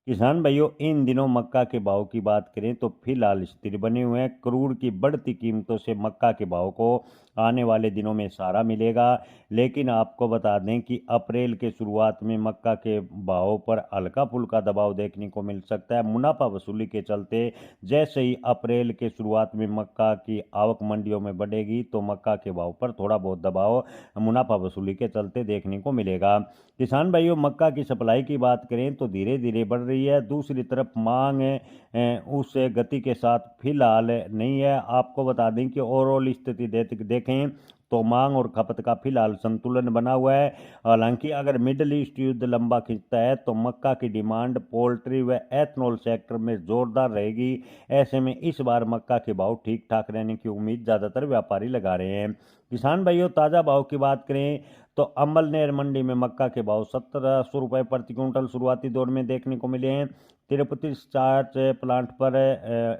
किसान भाइयों, इन दिनों मक्का के भाव की बात करें तो फिलहाल स्थिर बने हुए हैं। क्रूड की बढ़ती कीमतों से मक्का के भाव को आने वाले दिनों में सहारा मिलेगा। लेकिन आपको बता दें कि अप्रैल के शुरुआत में मक्का के भाव पर हल्का फुल्का दबाव देखने को मिल सकता है। मुनाफा वसूली के चलते जैसे ही अप्रैल के शुरुआत में मक्का की आवक मंडियों में बढ़ेगी तो मक्का के भाव पर थोड़ा बहुत दबाव मुनाफा वसूली के चलते देखने को मिलेगा। किसान भाइयों, मक्का की सप्लाई की बात करें तो धीरे धीरे बढ़ रही है। दूसरी तरफ मांग उस गति के साथ फिलहाल नहीं है। आपको बता दें कि ओवरऑल स्थिति देखें तो मांग और खपत का फिलहाल संतुलन बना हुआ है। हालांकि अगर मिडल ईस्ट युद्ध लंबा खिंचता है तो मक्का की डिमांड पोल्ट्री व एथनॉल सेक्टर में जोरदार रहेगी। ऐसे में इस बार मक्का के भाव ठीक ठाक रहने की उम्मीद ज्यादातर व्यापारी लगा रहे हैं। किसान भाइयों, ताजा भाव की बात करें तो अम्बलनेर मंडी में मक्का के भाव 1700 रुपये प्रति क्विंटल शुरुआती दौर में देखने को मिले हैं। तिरुपति स्टार्च प्लांट पर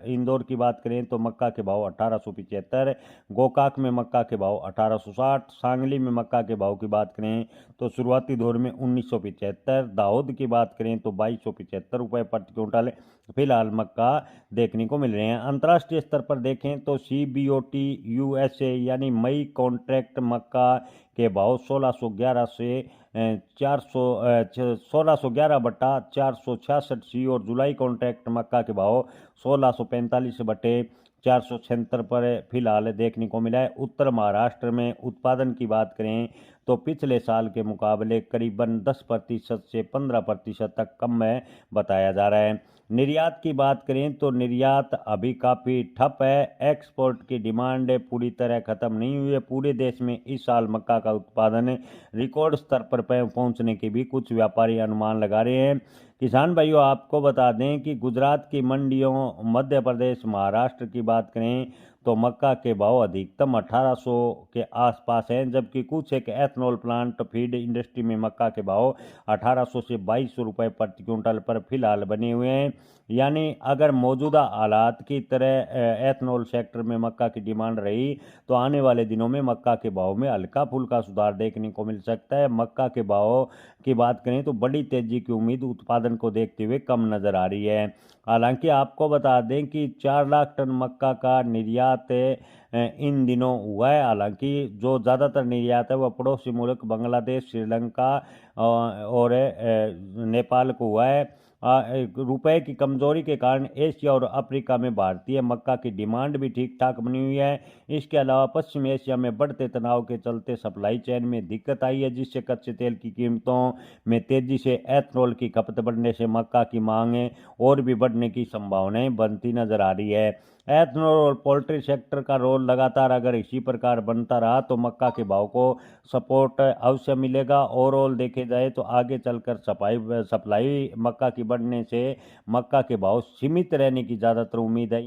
इंदौर की बात करें तो मक्का के भाव 1875, गोकाक में मक्का के भाव 1860, सांगली में मक्का के भाव की बात करें तो शुरुआती दौर में 1975, दाहोद की बात करें तो 2275 रुपये प्रति क्विंटल फिलहाल मक्का देखने को मिल रहे हैं। अंतर्राष्ट्रीय स्तर पर देखें तो CBOT USA यानी मई कॉन्ट्रैक्ट मक्का के भाव 1611 से 1611/466 और जुलाई कॉन्ट्रैक्ट मक्का के भाव 1645/476 पर फिलहाल देखने को मिला है। उत्तर महाराष्ट्र में उत्पादन की बात करें तो पिछले साल के मुकाबले करीबन 10% से 15% तक कम है बताया जा रहा है। निर्यात की बात करें तो निर्यात अभी काफ़ी ठप है। एक्सपोर्ट की डिमांड पूरी तरह खत्म नहीं हुई है। पूरे देश में इस साल मक्का का उत्पादन रिकॉर्ड स्तर पर पहुंचने के भी कुछ व्यापारी अनुमान लगा रहे हैं। किसान भाइयों, आपको बता दें कि गुजरात की मंडियों, मध्य प्रदेश, महाराष्ट्र की बात करें तो मक्का के भाव अधिकतम 1800 के आसपास हैं, जबकि कुछ एक एथनॉल प्लांट फीड इंडस्ट्री में मक्का के भाव 1800 से 2200 रुपये प्रति क्विंटल पर फिलहाल बने हुए हैं। यानी अगर मौजूदा हालात की तरह एथनॉल सेक्टर में मक्का की डिमांड रही तो आने वाले दिनों में मक्का के भाव में हल्का फुल्का सुधार देखने को मिल सकता है। मक्का के भाव की बात करें तो बड़ी तेजी की उम्मीद उत्पादन को देखते हुए कम नजर आ रही है। हालांकि आपको बता दें कि 4 लाख टन मक्का का निर्यात इन दिनों हुआ है। हालांकि जो ज़्यादातर निर्यात है वह पड़ोसी मुल्क बांग्लादेश, श्रीलंका और नेपाल को हुआ है। रुपए की कमजोरी के कारण एशिया और अफ्रीका में भारतीय मक्का की डिमांड भी ठीक ठाक बनी हुई है। इसके अलावा पश्चिम एशिया में बढ़ते तनाव के चलते सप्लाई चेन में दिक्कत आई है, जिससे कच्चे तेल की कीमतों में तेजी से एथनॉल की खपत बढ़ने से मक्का की मांग और भी बढ़ने की संभावनाएं बनती नजर आ रही है। एथनॉल और पोल्ट्री सेक्टर का रोल लगातार अगर इसी प्रकार बनता रहा तो मक्का के भाव को सपोर्ट अवश्य मिलेगा। ओवरऑल देखे जाए तो आगे चलकर सप्लाई मक्का की बढ़ने से मक्का के भाव सीमित रहने की ज़्यादातर उम्मीद है।